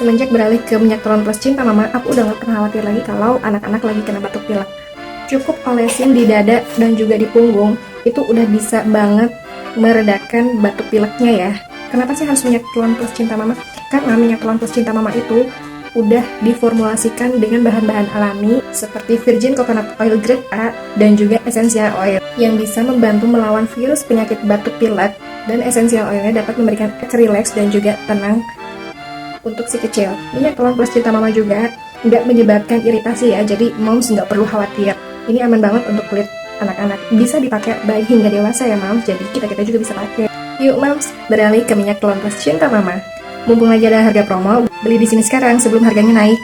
Semenjak beralih ke minyak telon plus Cinta Mama, aku udah gak pernah khawatir lagi kalau anak-anak lagi kena batuk pilek. Cukup olesin di dada dan juga di punggung, itu udah bisa banget meredakan batuk pileknya ya. Kenapa sih harus minyak telon plus Cinta Mama? Karena minyak telon plus Cinta Mama itu udah diformulasikan dengan bahan-bahan alami seperti virgin coconut oil grade A dan juga essential oil yang bisa membantu melawan virus penyakit batuk pilek, dan essential oilnya dapat memberikan relax dan juga tenang untuk si kecil. Minyak telon plus Cinta Mama juga nggak menyebabkan iritasi ya, jadi moms nggak perlu khawatir. Ini aman banget untuk kulit anak-anak, bisa dipakai baik hingga dewasa ya moms, jadi kita juga bisa pakai. Yuk moms, beralih ke minyak telon plus Cinta Mama. Mumpung lagi ada harga promo, beli di sini sekarang sebelum harganya naik.